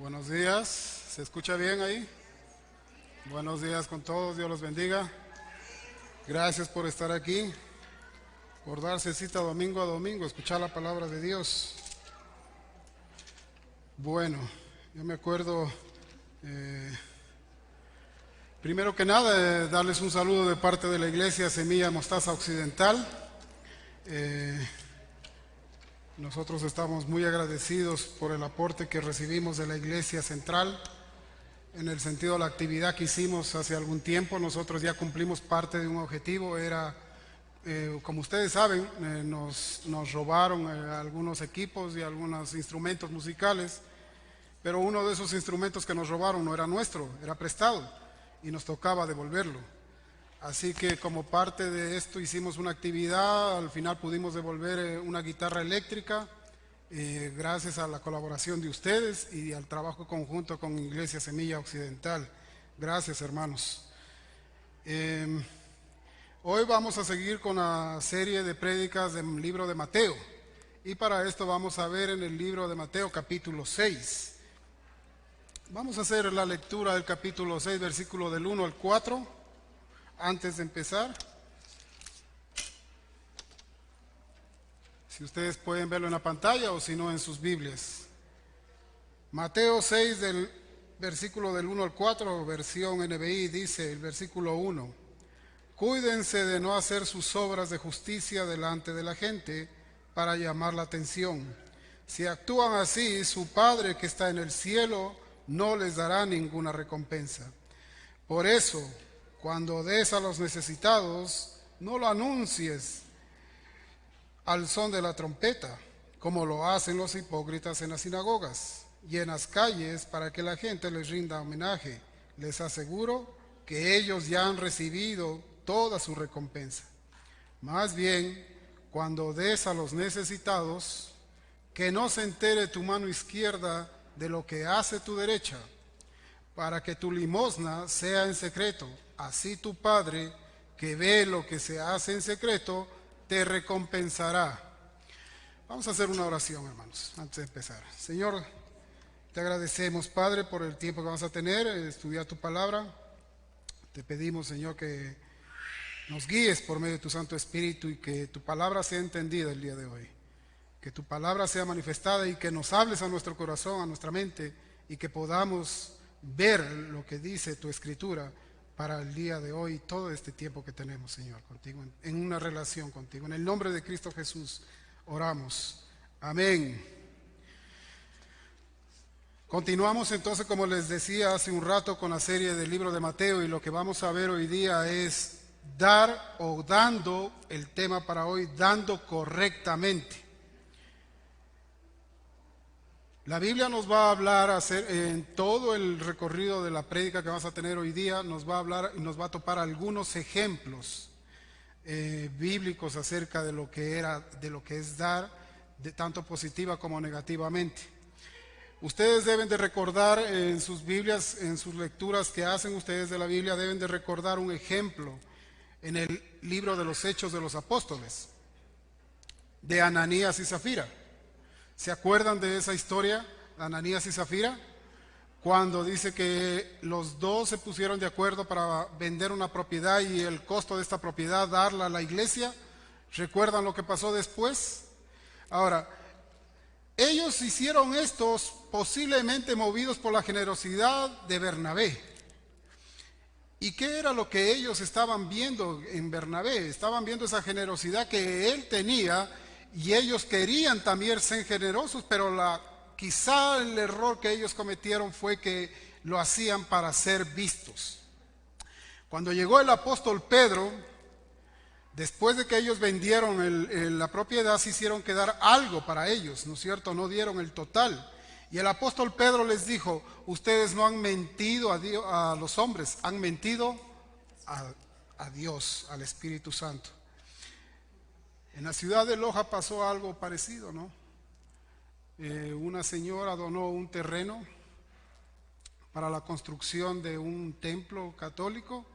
Buenos días, ¿se escucha bien ahí? Buenos días con todos, Dios los bendiga. Gracias por estar aquí, por darse cita domingo a domingo, escuchar la palabra de Dios. Bueno, yo me acuerdo, primero que nada, darles un saludo de parte de la iglesia Semilla Mostaza Occidental. Nosotros estamos muy agradecidos por el aporte que recibimos de la iglesia central. En el sentido de la actividad que hicimos hace algún tiempo, nosotros ya cumplimos parte de un objetivo. Como ustedes saben, nos robaron algunos equipos y algunos instrumentos musicales, pero uno de esos instrumentos que nos robaron no era nuestro, era prestado y nos tocaba devolverlo. Así que como parte de esto hicimos una actividad, al final pudimos devolver una guitarra eléctrica, gracias a la colaboración de ustedes y al trabajo conjunto con Iglesia Semilla Occidental. Gracias, hermanos. Hoy vamos a seguir con la serie de prédicas del libro de Mateo, y para esto vamos a ver en el libro de Mateo capítulo 6. Vamos a hacer la lectura del capítulo 6, versículo del 1 al 4. Antes de empezar, si ustedes pueden verlo en la pantalla o si no en sus Biblias. Mateo 6, del versículo del 1 al 4, versión NBI, dice el versículo 1: Cuídense de no hacer sus obras de justicia delante de la gente para llamar la atención. Si actúan así, su Padre que está en el cielo no les dará ninguna recompensa. Por eso, cuando des a los necesitados, no lo anuncies al son de la trompeta, como lo hacen los hipócritas en las sinagogas y en las calles para que la gente les rinda homenaje. Les aseguro que ellos ya han recibido toda su recompensa. Más bien, cuando des a los necesitados, que no se entere tu mano izquierda de lo que hace tu derecha, para que tu limosna sea en secreto. Así tu Padre, que ve lo que se hace en secreto, te recompensará. Vamos a hacer una oración, hermanos, antes de empezar. Señor, te agradecemos, Padre, por el tiempo que vamos a tener, estudiar tu palabra. Te pedimos, Señor, que nos guíes por medio de tu Santo Espíritu y que tu palabra sea entendida el día de hoy. Que tu palabra sea manifestada y que nos hables a nuestro corazón, a nuestra mente, y que podamos ver lo que dice tu Escritura para el día de hoy, todo este tiempo que tenemos, Señor, contigo, en una relación contigo. En el nombre de Cristo Jesús oramos. Amén. Continuamos entonces, como les decía hace un rato, con la serie del libro de Mateo, y lo que vamos a ver hoy día es dar o dando, el tema para hoy, dando correctamente. La Biblia nos va a hablar en todo el recorrido de la prédica que vamos a tener hoy día, nos va a hablar y nos va a topar algunos ejemplos bíblicos acerca de lo que es dar, de tanto positiva como negativamente. Ustedes deben de recordar en sus Biblias, en sus lecturas que hacen ustedes de la Biblia, deben de recordar un ejemplo en el libro de los Hechos de los Apóstoles, de Ananías y Zafira. ¿Se acuerdan de esa historia, Ananías y Zafira? Cuando dice que los dos se pusieron de acuerdo para vender una propiedad y el costo de esta propiedad darla a la iglesia. ¿Recuerdan lo que pasó después? Ahora, ellos hicieron esto posiblemente movidos por la generosidad de Bernabé. ¿Y qué era lo que ellos estaban viendo en Bernabé? Estaban viendo esa generosidad que él tenía. Y ellos querían también ser generosos, pero quizá el error que ellos cometieron fue que lo hacían para ser vistos. Cuando llegó el apóstol Pedro, después de que ellos vendieron la propiedad, se hicieron quedar algo para ellos, ¿no es cierto? No dieron el total. Y el apóstol Pedro les dijo: ustedes no han mentido a los hombres, han mentido a Dios, al Espíritu Santo. En la ciudad de Loja pasó algo parecido, ¿no? Una señora donó un terreno para la construcción de un templo católico,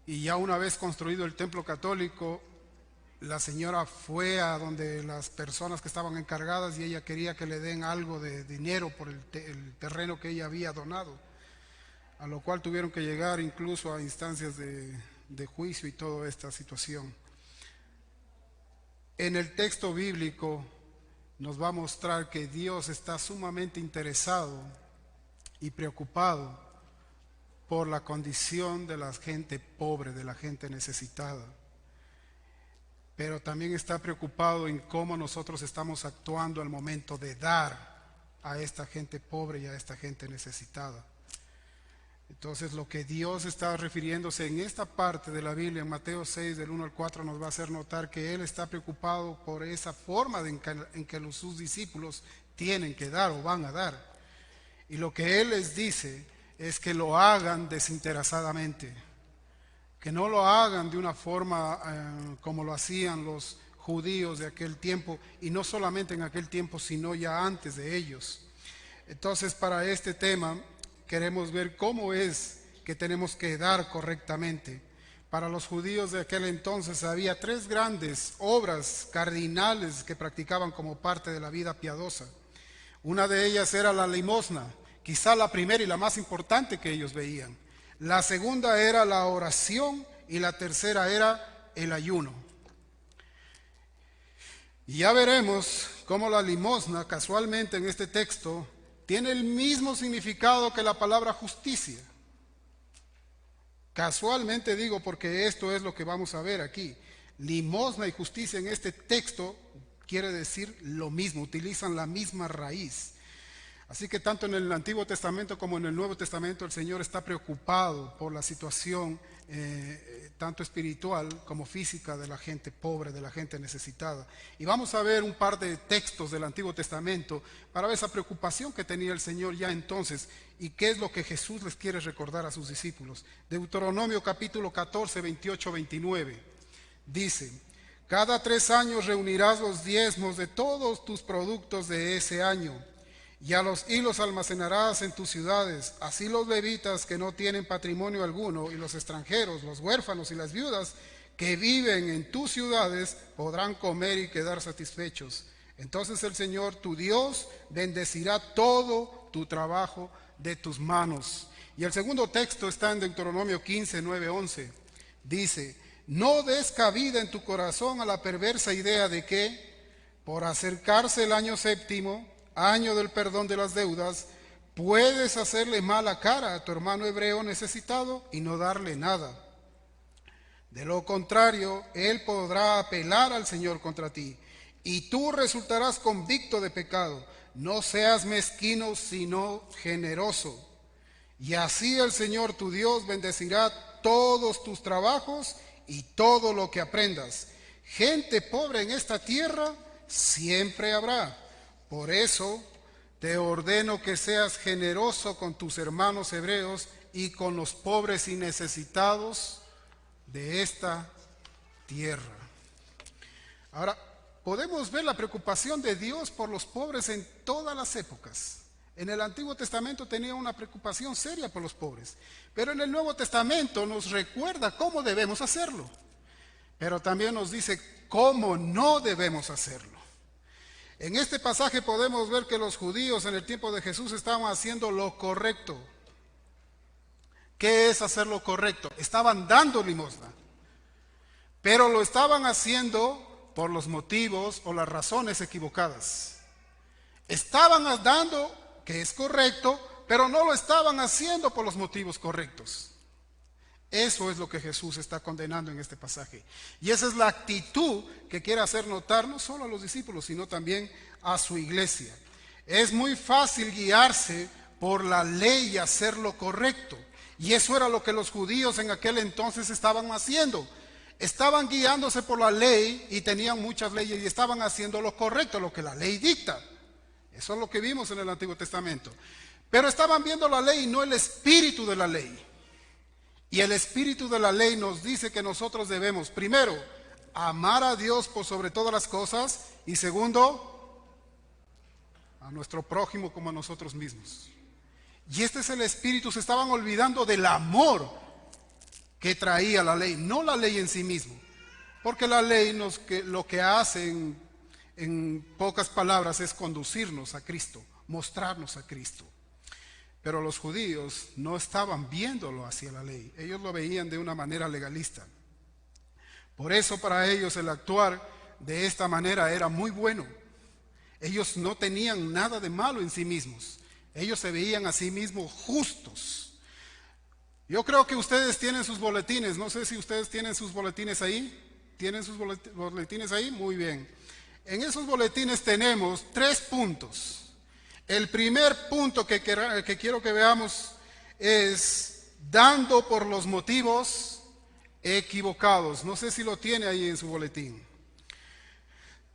y ya una vez construido el templo católico, la señora fue a donde las personas que estaban encargadas y ella quería que le den algo de dinero por el terreno que ella había donado, a lo cual tuvieron que llegar incluso a instancias de juicio y toda esta situación. En el texto bíblico nos va a mostrar que Dios está sumamente interesado y preocupado por la condición de la gente pobre, de la gente necesitada. Pero también está preocupado en cómo nosotros estamos actuando al momento de dar a esta gente pobre y a esta gente necesitada. Entonces, lo que Dios está refiriéndose en esta parte de la Biblia, en Mateo 6, del 1 al 4, nos va a hacer notar que Él está preocupado por esa forma en que sus discípulos tienen que dar o van a dar. Y lo que Él les dice es que lo hagan desinteresadamente, que no lo hagan de una forma como lo hacían los judíos de aquel tiempo, y no solamente en aquel tiempo, sino ya antes de ellos. Entonces, para este tema queremos ver cómo es que tenemos que dar correctamente. Para los judíos de aquel entonces había 3 grandes obras cardinales que practicaban como parte de la vida piadosa. Una de ellas era la limosna, quizá la primera y la más importante que ellos veían. La segunda era la oración y la tercera era el ayuno. Y ya veremos cómo la limosna, casualmente en este texto, tiene el mismo significado que la palabra justicia. Casualmente digo porque esto es lo que vamos a ver aquí. Limosna y justicia en este texto quiere decir lo mismo, utilizan la misma raíz. Así que tanto en el Antiguo Testamento como en el Nuevo Testamento el Señor está preocupado por la situación tanto espiritual como física de la gente pobre, de la gente necesitada. Y vamos a ver un par de textos del Antiguo Testamento para ver esa preocupación que tenía el Señor ya entonces y qué es lo que Jesús les quiere recordar a sus discípulos. Deuteronomio capítulo 14, 28, 29 dice: cada 3 años reunirás los diezmos de todos tus productos de ese año, y los almacenarás en tus ciudades. Así los levitas que no tienen patrimonio alguno, y los extranjeros, los huérfanos y las viudas que viven en tus ciudades podrán comer y quedar satisfechos. Entonces el Señor tu Dios bendecirá todo tu trabajo de tus manos. Y el segundo texto está en Deuteronomio 15, 9, 11. Dice: no des cabida en tu corazón a la perversa idea de que, por acercarse el año séptimo, año del perdón de las deudas, puedes hacerle mala cara a tu hermano hebreo necesitado y no darle nada. De lo contrario, él podrá apelar al Señor contra ti, y tú resultarás convicto de pecado. No seas mezquino, sino generoso. Y así el Señor tu Dios bendecirá todos tus trabajos y todo lo que aprendas. Gente pobre en esta tierra siempre habrá. Por eso te ordeno que seas generoso con tus hermanos hebreos y con los pobres y necesitados de esta tierra. Ahora, podemos ver la preocupación de Dios por los pobres en todas las épocas. En el Antiguo Testamento tenía una preocupación seria por los pobres, pero en el Nuevo Testamento nos recuerda cómo debemos hacerlo, pero también nos dice cómo no debemos hacerlo. En este pasaje podemos ver que los judíos en el tiempo de Jesús estaban haciendo lo correcto. ¿Qué es hacer lo correcto? Estaban dando limosna, pero lo estaban haciendo por los motivos o las razones equivocadas. Estaban dando, que es correcto, pero no lo estaban haciendo por los motivos correctos. Eso es lo que Jesús está condenando en este pasaje. Y esa es la actitud que quiere hacer notar no solo a los discípulos, sino también a su iglesia. Es muy fácil guiarse por la ley y hacer lo correcto. Y eso era lo que los judíos en aquel entonces estaban haciendo. Estaban guiándose por la ley y tenían muchas leyes y estaban haciendo lo correcto, lo que la ley dicta. Eso es lo que vimos en el Antiguo Testamento. Pero estaban viendo la ley y no el espíritu de la ley. Y el espíritu de la ley nos dice que nosotros debemos, primero, amar a Dios por sobre todas las cosas, y segundo, a nuestro prójimo como a nosotros mismos. Y este es el espíritu. Se estaban olvidando del amor que traía la ley, no la ley en sí mismo. Porque la ley lo que hace en pocas palabras es conducirnos a Cristo, mostrarnos a Cristo. Pero los judíos no estaban viéndolo hacia la ley, ellos lo veían de una manera legalista. Por eso para ellos el actuar de esta manera era muy bueno. Ellos no tenían nada de malo en sí mismos, ellos se veían a sí mismos justos. Yo creo que ustedes tienen sus boletines, no sé si ustedes tienen sus boletines ahí. ¿Tienen sus boletines ahí? Muy bien. En esos boletines tenemos 3 puntos. El primer punto que quiero que veamos es dando por los motivos equivocados. No sé si lo tiene ahí en su boletín.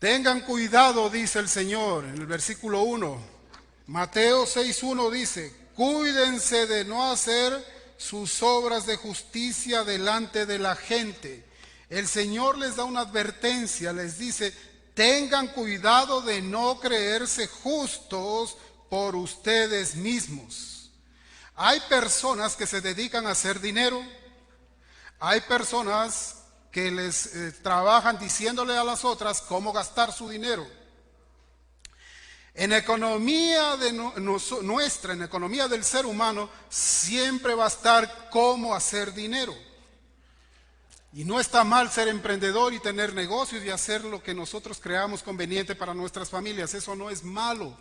Tengan cuidado, dice el Señor en el versículo 1. Mateo 6:1 dice: cuídense de no hacer sus obras de justicia delante de la gente. El Señor les da una advertencia, les dice: tengan cuidado de no creerse justos por ustedes mismos. Hay personas que se dedican a hacer dinero, hay personas que les trabajan diciéndole a las otras cómo gastar su dinero. En la economía nuestra, en la economía del ser humano, siempre va a estar cómo hacer dinero. Y no está mal ser emprendedor y tener negocios y hacer lo que nosotros creamos conveniente para nuestras familias. Eso no es malo.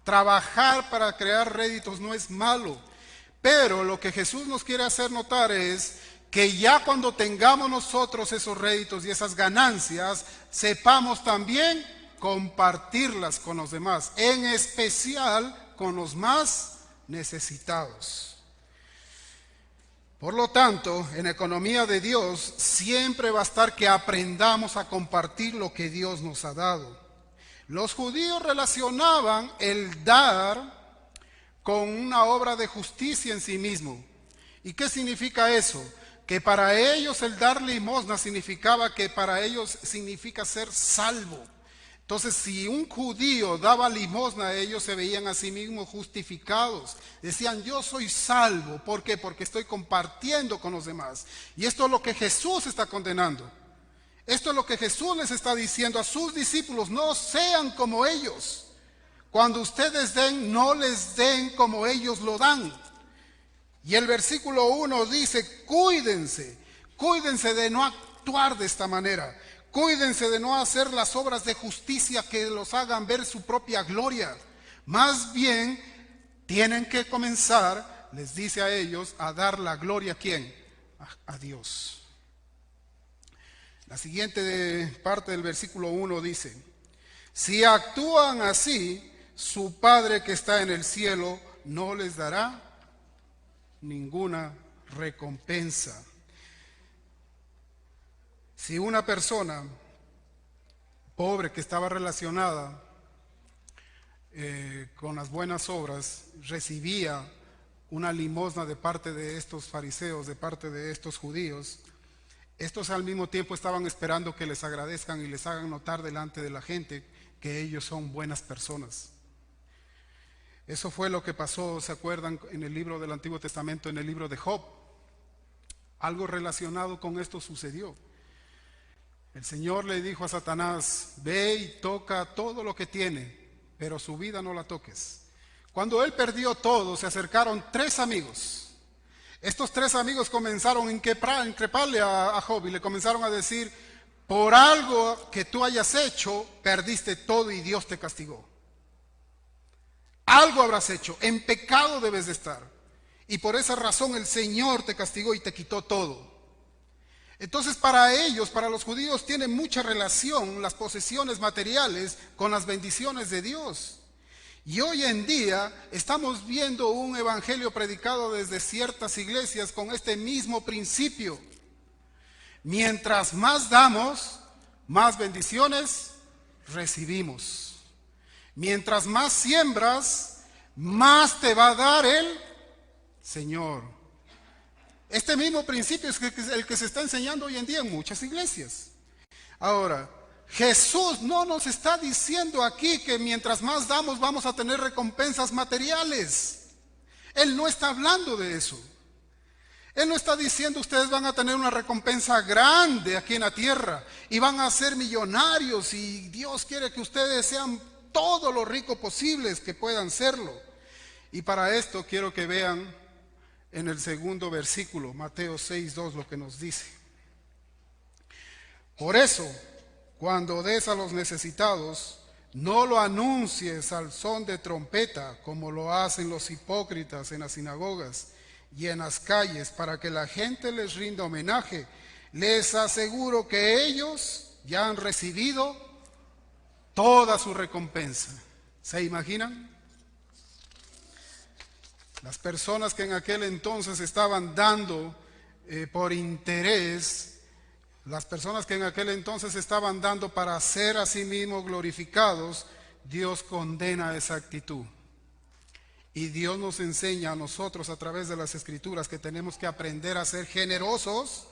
Trabajar para crear réditos no es malo. Pero lo que Jesús nos quiere hacer notar es que ya cuando tengamos nosotros esos réditos y esas ganancias, sepamos también compartirlas con los demás, en especial con los más necesitados. Por lo tanto, en la economía de Dios siempre va a estar que aprendamos a compartir lo que Dios nos ha dado. Los judíos relacionaban el dar con una obra de justicia en sí mismo. ¿Y qué significa eso? Que para ellos el dar limosna significaba que para ellos significa ser salvo. Entonces, si un judío daba limosna, ellos se veían a sí mismos justificados. Decían: yo soy salvo. ¿Por qué? Porque estoy compartiendo con los demás. Y esto es lo que Jesús está condenando. Esto es lo que Jesús les está diciendo a sus discípulos: no sean como ellos. Cuando ustedes den, no les den como ellos lo dan. Y el versículo 1 dice: cuídense de no actuar de esta manera. Cuídense de no hacer las obras de justicia que los hagan ver su propia gloria. Más bien, tienen que comenzar, les dice a ellos, a dar la gloria ¿a quién? A Dios. La siguiente parte del versículo 1 dice: si actúan así, su Padre que está en el cielo no les dará ninguna recompensa. Si una persona pobre que estaba relacionada con las buenas obras recibía una limosna de parte de estos fariseos, de parte de estos judíos, estos al mismo tiempo estaban esperando que les agradezcan y les hagan notar delante de la gente que ellos son buenas personas. Eso fue lo que pasó, ¿se acuerdan? En el libro del Antiguo Testamento, en el libro de Job. Algo relacionado con esto sucedió. El Señor le dijo a Satanás: ve y toca todo lo que tiene, pero su vida no la toques. Cuando él perdió todo, se acercaron 3 amigos. Estos 3 amigos comenzaron a increparle a Job y le comenzaron a decir: por algo que tú hayas hecho, perdiste todo y Dios te castigó. Algo habrás hecho, en pecado debes de estar. Y por esa razón el Señor te castigó y te quitó todo. Entonces para ellos, para los judíos, tiene mucha relación las posesiones materiales con las bendiciones de Dios. Y hoy en día estamos viendo un evangelio predicado desde ciertas iglesias con este mismo principio. Mientras más damos, más bendiciones recibimos. Mientras más siembras, más te va a dar el Señor. Este mismo principio es el que se está enseñando hoy en día en muchas iglesias. Ahora, Jesús no nos está diciendo aquí que mientras más damos vamos a tener recompensas materiales. Él no está hablando de eso. Él no está diciendo ustedes van a tener una recompensa grande aquí en la tierra y van a ser millonarios y Dios quiere que ustedes sean todo lo rico posibles que puedan serlo. Y para esto quiero que vean en el segundo versículo, Mateo 6:2, lo que nos dice. Por eso, cuando des a los necesitados, no lo anuncies al son de trompeta, como lo hacen los hipócritas en las sinagogas y en las calles, para que la gente les rinda homenaje. Les aseguro que ellos ya han recibido toda su recompensa. ¿Se imaginan? Las personas que en aquel entonces estaban dando por interés, las personas que en aquel entonces estaban dando para ser a sí mismos glorificados, Dios condena esa actitud. Y Dios nos enseña a nosotros a través de las Escrituras que tenemos que aprender a ser generosos,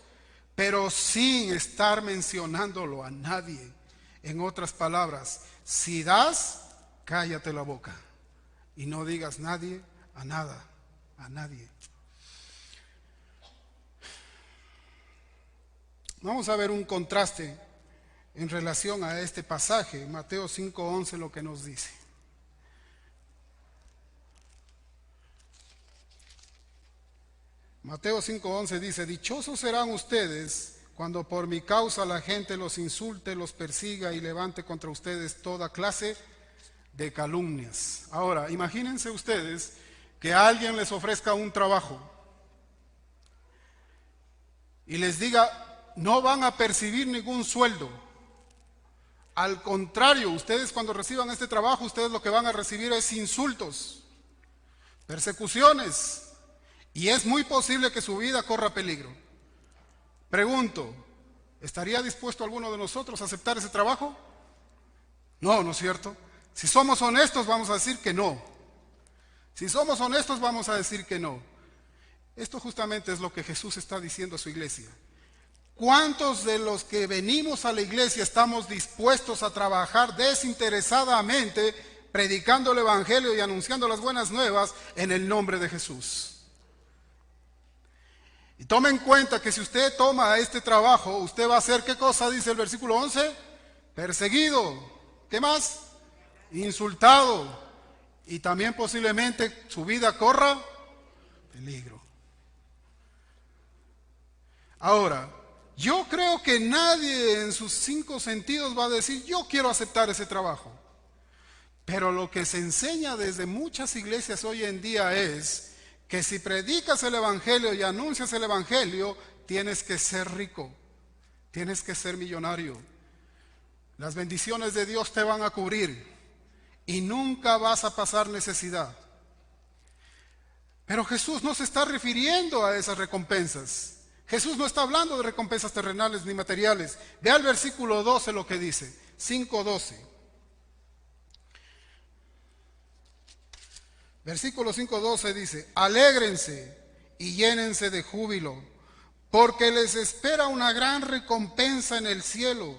pero sin estar mencionándolo a nadie. En otras palabras, si das, cállate la boca y no digas nadie a nada, a nadie. Vamos a ver un contraste en relación a este pasaje, Mateo 5:11, lo que nos dice. Mateo 5:11 dice: dichosos serán ustedes cuando por mi causa la gente los insulte, los persiga y levante contra ustedes toda clase de calumnias. Ahora, imagínense ustedes que alguien les ofrezca un trabajo y les diga: no van a percibir ningún sueldo. Al contrario, ustedes cuando reciban este trabajo, ustedes lo que van a recibir es insultos, persecuciones, y es muy posible que su vida corra peligro. Pregunto, ¿estaría dispuesto alguno de nosotros a aceptar ese trabajo? No, ¿no es cierto? Si somos honestos, vamos a decir que no. Si somos honestos, vamos a decir que no. Esto justamente es lo que Jesús está diciendo a su iglesia. ¿Cuántos de los que venimos a la iglesia estamos dispuestos a trabajar desinteresadamente, predicando el evangelio y anunciando las buenas nuevas en el nombre de Jesús? Y tome en cuenta que si usted toma este trabajo, usted va a ser, ¿qué cosa dice el versículo 11? Perseguido. ¿Qué más? Insultado. Y también posiblemente su vida corra peligro. Ahora, yo creo que nadie en sus 5 sentidos va a decir: yo quiero aceptar ese trabajo. Pero lo que se enseña desde muchas iglesias hoy en día es que si predicas el evangelio y anuncias el evangelio, tienes que ser rico, tienes que ser millonario. Las bendiciones de Dios te van a cubrir y nunca vas a pasar necesidad. Pero Jesús no se está refiriendo a esas recompensas. Jesús no está hablando de recompensas terrenales ni materiales. Vea el versículo 12 lo que dice, 5:12. Versículo 5:12 dice: alégrense y llénense de júbilo, porque les espera una gran recompensa en el cielo.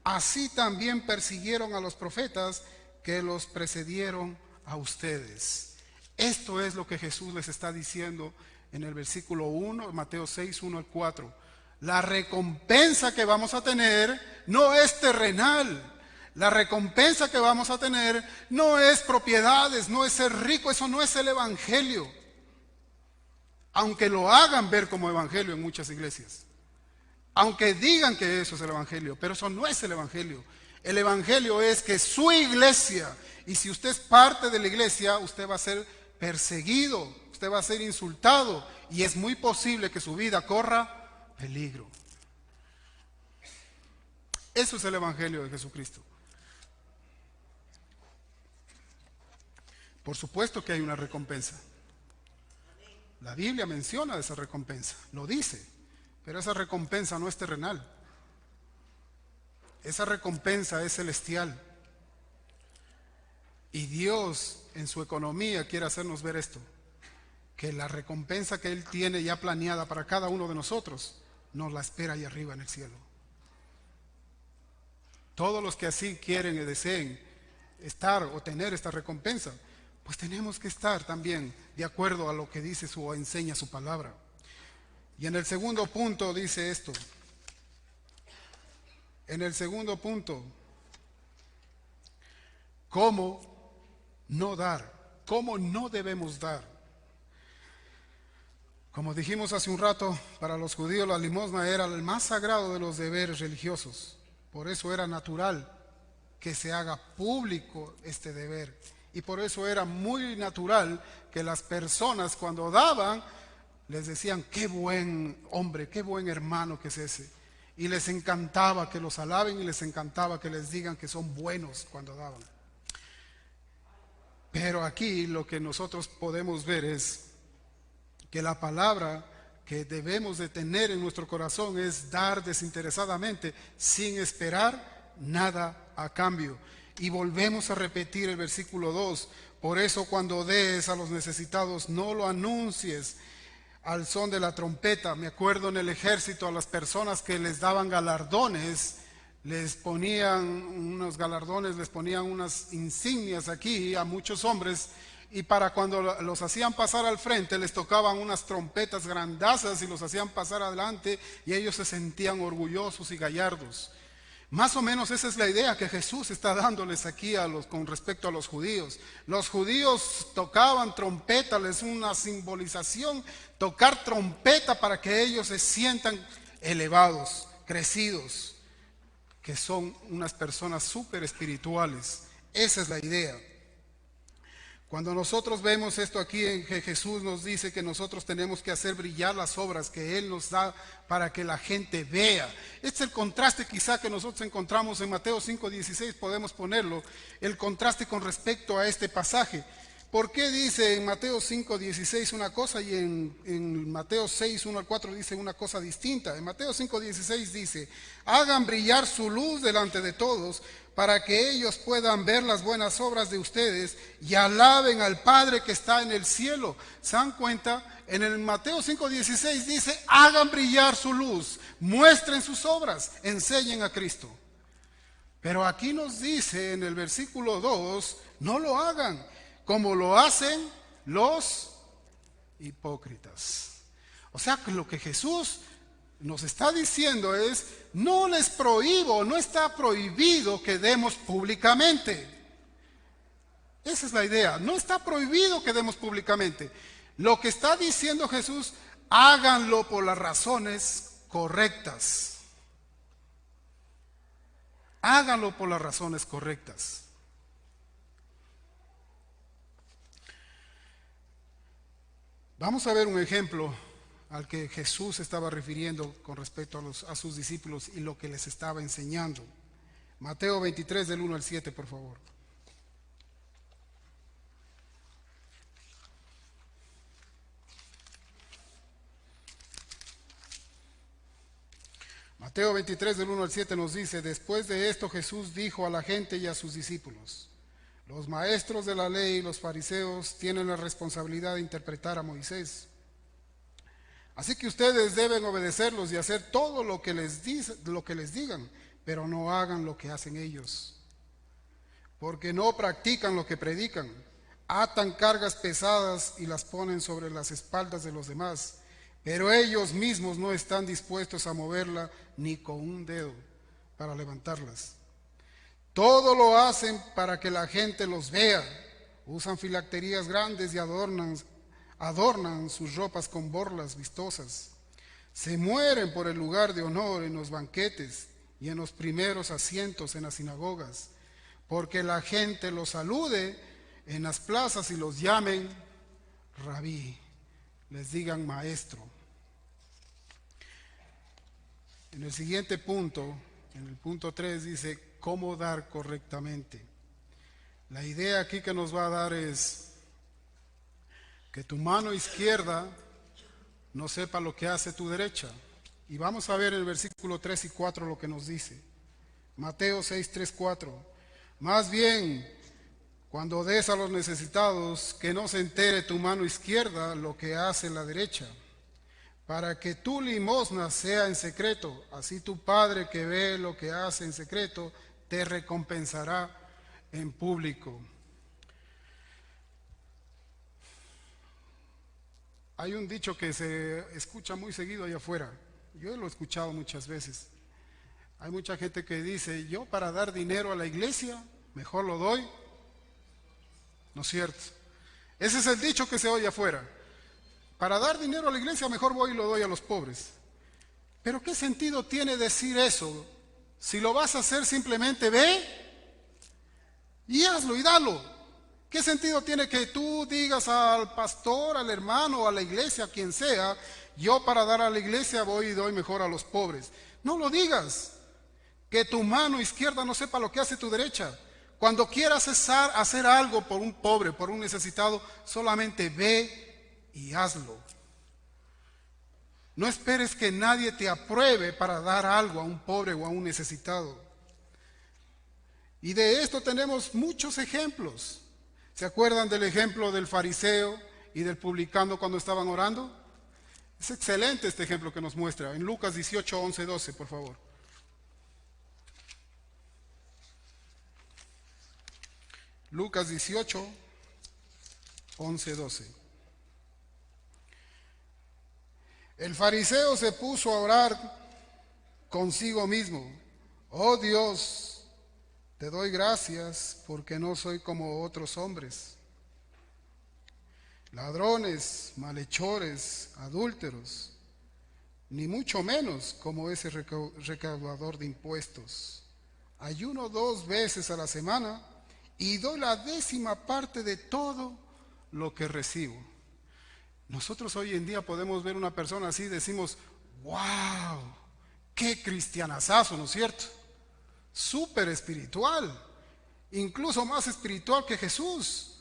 Así también persiguieron a los profetas que los precedieron a ustedes. Esto es lo que Jesús les está diciendo en el versículo 1, Mateo 6, 1 al 4. La recompensa que vamos a tener no es terrenal. La recompensa que vamos a tener no es propiedades, no es ser rico. Eso no es el evangelio. Aunque lo hagan ver como evangelio en muchas iglesias. Aunque digan que eso es el evangelio, pero eso no es el evangelio. El evangelio es que su iglesia, y si usted es parte de la iglesia, usted va a ser perseguido, usted va a ser insultado, y es muy posible que su vida corra peligro. Eso es el evangelio de Jesucristo. Por supuesto que hay una recompensa. La Biblia menciona esa recompensa, lo dice, pero esa recompensa no es terrenal. Esa recompensa es celestial. Y Dios en su economía quiere hacernos ver esto, que la recompensa que Él tiene ya planeada para cada uno de nosotros, nos la espera ahí arriba en el cielo. Todos los que así quieren y deseen estar o tener esta recompensa, pues tenemos que estar también de acuerdo a lo que dice o enseña su palabra. Y en el segundo punto dice esto. En el segundo punto, ¿cómo no dar? ¿Cómo no debemos dar? Como dijimos hace un rato, para los judíos la limosna era el más sagrado de los deberes religiosos. Por eso era natural que se haga público este deber. Y por eso era muy natural que las personas cuando daban, les decían, qué buen hombre, qué buen hermano que es ese. Y les encantaba que los alaben y les encantaba que les digan que son buenos cuando daban. Pero aquí lo que nosotros podemos ver es que la palabra que debemos de tener en nuestro corazón es dar desinteresadamente, sin esperar nada a cambio. Y volvemos a repetir el versículo 2. Por eso cuando des a los necesitados, no lo anuncies al son de la trompeta. Me acuerdo en el ejército a las personas que les daban galardones, les ponían unos galardones, les ponían unas insignias aquí a muchos hombres, y para cuando los hacían pasar al frente les tocaban unas trompetas grandazas y los hacían pasar adelante y ellos se sentían orgullosos y gallardos. Más o menos esa es la idea que Jesús está dándoles aquí con respecto a los judíos. Los judíos tocaban trompeta, es una simbolización, tocar trompeta para que ellos se sientan elevados, crecidos, que son unas personas súper espirituales. Esa es la idea. Cuando nosotros vemos esto aquí en que Jesús nos dice que nosotros tenemos que hacer brillar las obras que Él nos da para que la gente vea. Este es el contraste quizá que nosotros encontramos en Mateo 5:16, podemos ponerlo, el contraste con respecto a este pasaje. ¿Por qué dice en Mateo 5:16 una cosa y en Mateo 6:1-4 dice una cosa distinta? En Mateo 5:16 dice, hagan brillar su luz delante de todos, para que ellos puedan ver las buenas obras de ustedes y alaben al Padre que está en el cielo. ¿Se dan cuenta? En el Mateo 5:16 dice, hagan brillar su luz, muestren sus obras, enseñen a Cristo. Pero aquí nos dice en el versículo 2, no lo hagan como lo hacen los hipócritas. O sea, que lo que Jesús nos está diciendo es, no les prohíbo, no está prohibido que demos públicamente. Esa es la idea, no está prohibido que demos públicamente. Lo que está diciendo Jesús, háganlo por las razones correctas. Háganlo por las razones correctas. Vamos a ver un ejemplo al que Jesús estaba refiriendo con respecto a sus discípulos y lo que les estaba enseñando. Mateo 23 del 1 al 7, por favor. Mateo 23 del 1 al 7 nos dice, después de esto Jesús dijo a la gente y a sus discípulos, los maestros de la ley y los fariseos tienen la responsabilidad de interpretar a Moisés. Así que ustedes deben obedecerlos y hacer todo lo que les digan, pero no hagan lo que hacen ellos. Porque no practican lo que predican, atan cargas pesadas y las ponen sobre las espaldas de los demás, pero ellos mismos no están dispuestos a moverla ni con un dedo para levantarlas. Todo lo hacen para que la gente los vea. Usan filacterías grandes y adornan sus ropas con borlas vistosas. Se mueren por el lugar de honor en los banquetes y en los primeros asientos en las sinagogas, porque la gente los salude en las plazas y los llamen rabí, les digan maestro. En el siguiente punto, en el punto 3 dice, ¿cómo dar correctamente? La idea aquí que nos va a dar es que tu mano izquierda no sepa lo que hace tu derecha. Y vamos a ver en el versículo 3 y 4 lo que nos dice. Mateo 6, 3, 4. Más bien, cuando des a los necesitados, que no se entere tu mano izquierda lo que hace la derecha, para que tu limosna sea en secreto. Así tu Padre que ve lo que hace en secreto, te recompensará en público. Hay un dicho que se escucha muy seguido allá afuera. Yo lo he escuchado muchas veces. Hay mucha gente que dice, yo para dar dinero a la iglesia, mejor lo doy. ¿No es cierto? Ese es el dicho que se oye afuera. Para dar dinero a la iglesia, mejor voy y lo doy a los pobres. Pero ¿qué sentido tiene decir eso? Si lo vas a hacer, simplemente ve y hazlo y dalo. ¿Qué sentido tiene que tú digas al pastor, al hermano, a la iglesia, a quien sea, yo para dar a la iglesia voy y doy mejor a los pobres? No lo digas. Que tu mano izquierda no sepa lo que hace tu derecha. Cuando quieras hacer algo por un pobre, por un necesitado, solamente ve y hazlo. No esperes que nadie te apruebe para dar algo a un pobre o a un necesitado. Y de esto tenemos muchos ejemplos. ¿Se acuerdan del ejemplo del fariseo y del publicano cuando estaban orando? Es excelente este ejemplo que nos muestra. En Lucas 18, 11, 12, por favor. Lucas 18, 11, 12. El fariseo se puso a orar consigo mismo. Oh Dios, te doy gracias porque no soy como otros hombres, ladrones, malhechores, adúlteros, ni mucho menos como ese recaudador de impuestos. Ayuno 2 veces a la semana y doy la 10ª parte de todo lo que recibo. Nosotros hoy en día podemos ver una persona así y decimos, wow, qué cristianazazo, ¿no es cierto? Súper espiritual, incluso más espiritual que Jesús.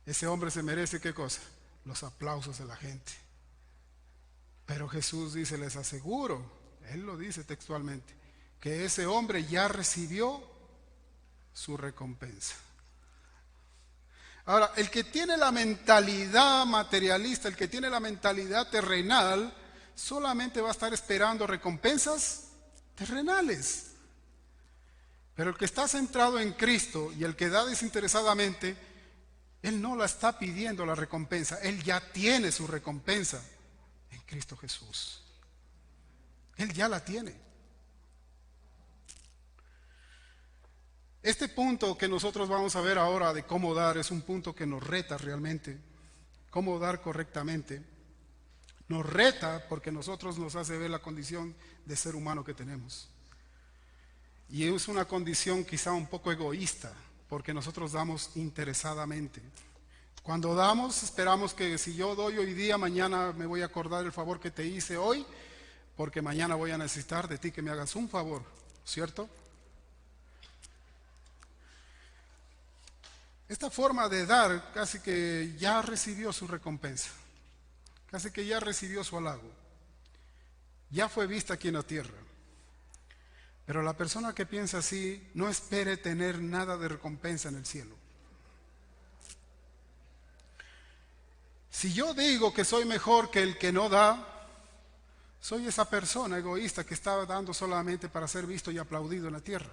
Ese hombre se merece, ¿qué cosa? Los aplausos de la gente. Pero Jesús dice, les aseguro, Él lo dice textualmente, que ese hombre ya recibió su recompensa. Ahora, el que tiene la mentalidad materialista, el que tiene la mentalidad terrenal, solamente va a estar esperando recompensas terrenales. Pero el que está centrado en Cristo y el que da desinteresadamente, él no la está pidiendo la recompensa, él ya tiene su recompensa en Cristo Jesús. Él ya la tiene. Este punto que nosotros vamos a ver ahora de cómo dar es un punto que nos reta realmente. Cómo dar correctamente. Nos reta porque nosotros nos hace ver la condición de ser humano que tenemos. Y es una condición quizá un poco egoísta, porque nosotros damos interesadamente. Cuando damos, esperamos que si yo doy hoy día, mañana me voy a acordar el favor que te hice hoy, porque mañana voy a necesitar de ti que me hagas un favor, ¿cierto? Esta forma de dar casi que ya recibió su recompensa, casi que ya recibió su halago, ya fue vista aquí en la tierra. Pero la persona que piensa así no espere tener nada de recompensa en el cielo. Si yo digo que soy mejor que el que no da, soy esa persona egoísta que está dando solamente para ser visto y aplaudido en la tierra.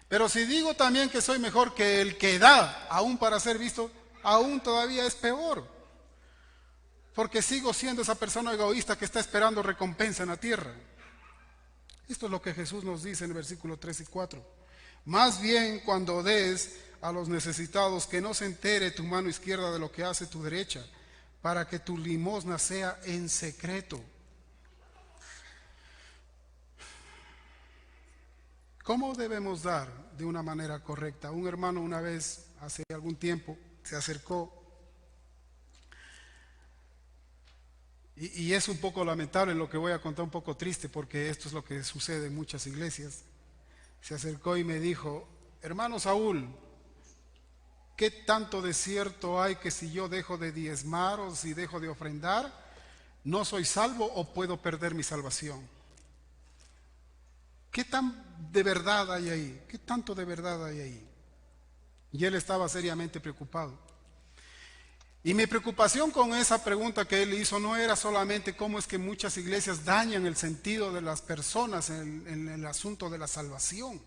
Pero si digo también que soy mejor que el que da, aún para ser visto, aún todavía es peor. Porque sigo siendo esa persona egoísta que está esperando recompensa en la tierra. Esto es lo que Jesús nos dice en el versículo 3 y 4. Más bien cuando des a los necesitados, que no se entere tu mano izquierda de lo que hace tu derecha, para que tu limosna sea en secreto. ¿Cómo debemos dar de una manera correcta? Un hermano una vez, hace algún tiempo, se acercó y es un poco lamentable lo que voy a contar, un poco triste, porque esto es lo que sucede en muchas iglesias. Se acercó y me dijo, hermano Saúl, ¿qué tanto de cierto hay que si yo dejo de diezmar o si dejo de ofrendar, no soy salvo o puedo perder mi salvación? ¿Qué tan de verdad hay ahí? ¿Qué tanto de verdad hay ahí? Y él estaba seriamente preocupado. Y mi preocupación con esa pregunta que él hizo no era solamente cómo es que muchas iglesias dañan el sentido de las personas en el asunto de la salvación,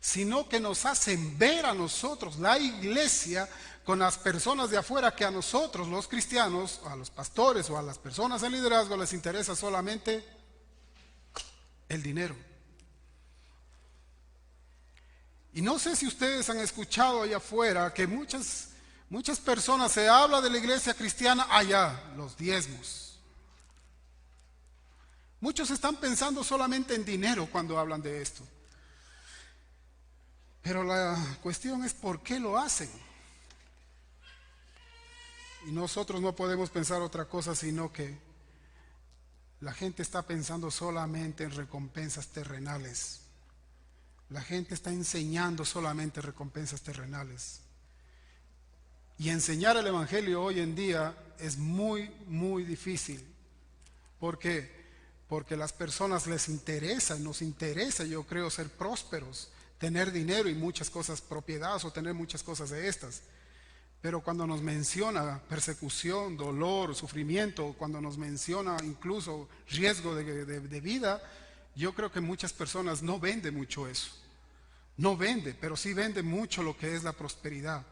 sino que nos hacen ver a nosotros, la iglesia, con las personas de afuera, que a nosotros, los cristianos, a los pastores o a las personas en liderazgo les interesa solamente el dinero. Y no sé si ustedes han escuchado allá afuera que muchas personas se habla de la iglesia cristiana allá, los diezmos. Muchos están pensando solamente en dinero cuando hablan de esto. Pero la cuestión es por qué lo hacen. Y nosotros no podemos pensar otra cosa sino que la gente está pensando solamente en recompensas terrenales. La gente está enseñando solamente recompensas terrenales. Y enseñar el evangelio hoy en día es muy, muy difícil. ¿Por qué? Porque a las personas les interesa, nos interesa, yo creo, ser prósperos, tener dinero y muchas cosas, propiedades o tener muchas cosas de estas. Pero cuando nos menciona persecución, dolor, sufrimiento, cuando nos menciona incluso riesgo de vida, yo creo que muchas personas no venden mucho eso. No vende, pero sí vende mucho lo que es la prosperidad.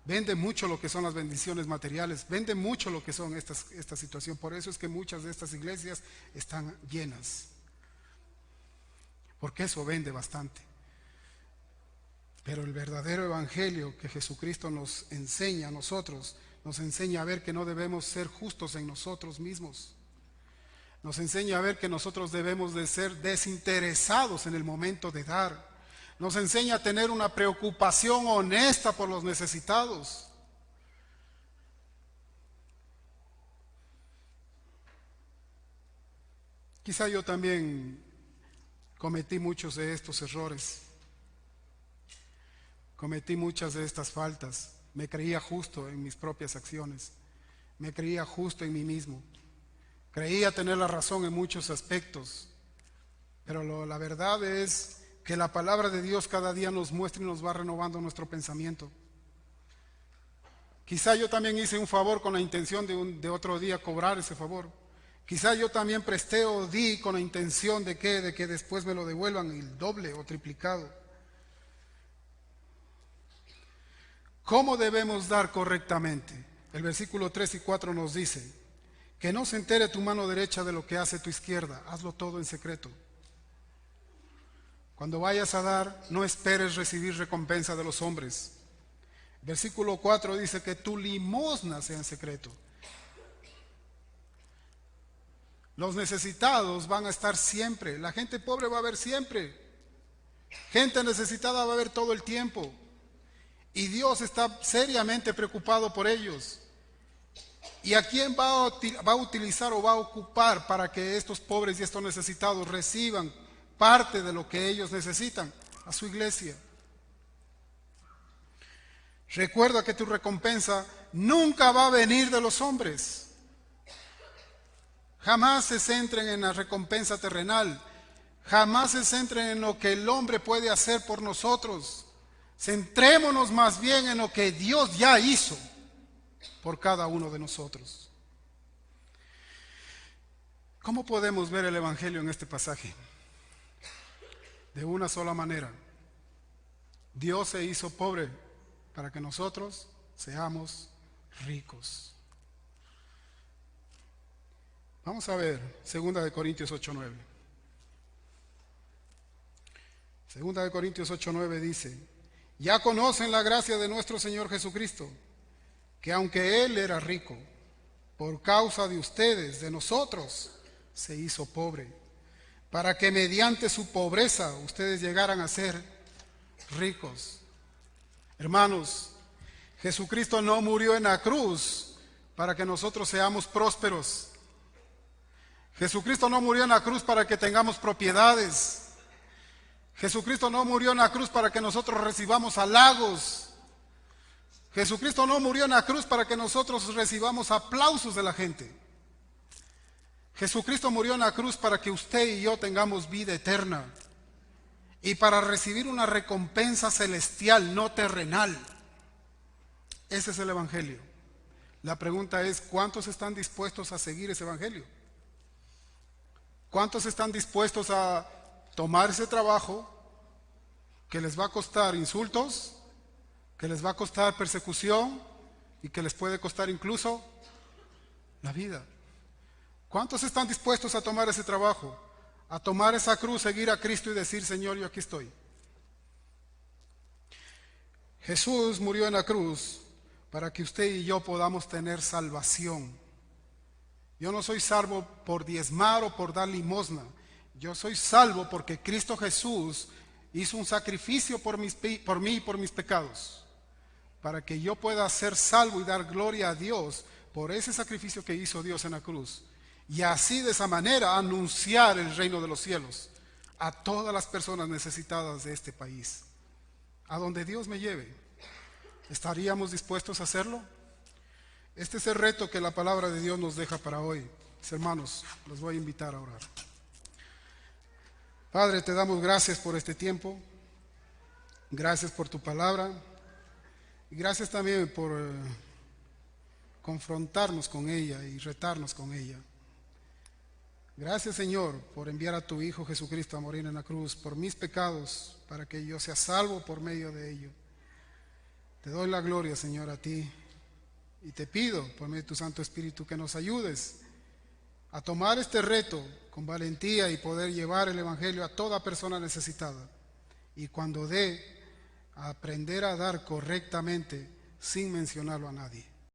Vende mucho lo que son las bendiciones materiales. Vende mucho lo que son esta situación. Por eso es que muchas de estas iglesias están llenas. Porque eso vende bastante. Pero el verdadero evangelio que Jesucristo nos enseña a nosotros, nos enseña a ver que no debemos ser justos en nosotros mismos. Nos enseña a ver que nosotros debemos de ser desinteresados en el momento de dar. Nos enseña a tener una preocupación honesta por los necesitados. Quizá yo también cometí muchos de estos errores. Cometí muchas de estas faltas. Me creía justo en mis propias acciones. Me creía justo en mí mismo. Creía tener la razón en muchos aspectos. Pero la verdad es que la palabra de Dios cada día nos muestra y nos va renovando nuestro pensamiento. Quizá yo también hice un favor con la intención de otro día cobrar ese favor. Quizá yo también presté o di con la intención de que después me lo devuelvan el doble o triplicado. ¿Cómo debemos dar correctamente? El versículo 3 y 4 nos dice: que no se entere tu mano derecha de lo que hace tu izquierda, hazlo todo en secreto. Cuando vayas a dar, no esperes recibir recompensa de los hombres. Versículo 4 dice que tu limosna sea en secreto. Los necesitados van a estar siempre, la gente pobre va a haber siempre, gente necesitada va a haber todo el tiempo. Y Dios está seriamente preocupado por ellos. ¿Y a quién va a utilizar o va a ocupar para que estos pobres y estos necesitados reciban parte de lo que ellos necesitan? A su iglesia. Recuerda que tu recompensa nunca va a venir de los hombres. Jamás se centren en la recompensa terrenal. Jamás se centren en lo que el hombre puede hacer por nosotros. Centrémonos más bien en lo que Dios ya hizo por cada uno de nosotros. ¿Cómo podemos ver el evangelio en este pasaje? De una sola manera. Dios se hizo pobre para que nosotros seamos ricos. Vamos a ver 2 Corintios 8:9. 2 Corintios 8:9 dice: ya conocen la gracia de nuestro Señor Jesucristo, que aunque Él era rico, por causa de ustedes, de nosotros, se hizo pobre, para que mediante su pobreza ustedes llegaran a ser ricos. Hermanos, Jesucristo no murió en la cruz para que nosotros seamos prósperos. Jesucristo no murió en la cruz para que tengamos propiedades. Jesucristo no murió en la cruz para que nosotros recibamos halagos. Jesucristo no murió en la cruz para que nosotros recibamos aplausos de la gente. Jesucristo murió en la cruz para que usted y yo tengamos vida eterna y para recibir una recompensa celestial, no terrenal. Ese es el evangelio. La pregunta es: ¿cuántos están dispuestos a seguir ese evangelio? ¿Cuántos están dispuestos a tomar ese trabajo, que les va a costar insultos, que les va a costar persecución y que les puede costar incluso la vida. ¿Cuántos están dispuestos a tomar ese trabajo, a tomar esa cruz, seguir a Cristo y decir, Señor, yo aquí estoy? Jesús murió en la cruz para que usted y yo podamos tener salvación. Yo no soy salvo por diezmar o por dar limosna. Yo soy salvo porque Cristo Jesús hizo un sacrificio por mí y por mis pecados, para que yo pueda ser salvo y dar gloria a Dios por ese sacrificio que hizo Dios en la cruz. Y así, de esa manera, anunciar el reino de los cielos a todas las personas necesitadas de este país. A donde Dios me lleve, ¿estaríamos dispuestos a hacerlo? Este es el reto que la palabra de Dios nos deja para hoy. Mis hermanos, los voy a invitar a orar. Padre, te damos gracias por este tiempo. Gracias por tu palabra. Y gracias también por confrontarnos con ella y retarnos con ella. Gracias, Señor, por enviar a tu Hijo Jesucristo a morir en la cruz por mis pecados, para que yo sea salvo por medio de ello. Te doy la gloria, Señor, a ti, y te pido, por medio de tu Santo Espíritu, que nos ayudes a tomar este reto con valentía y poder llevar el Evangelio a toda persona necesitada. Y cuando dé, a aprender a dar correctamente sin mencionarlo a nadie.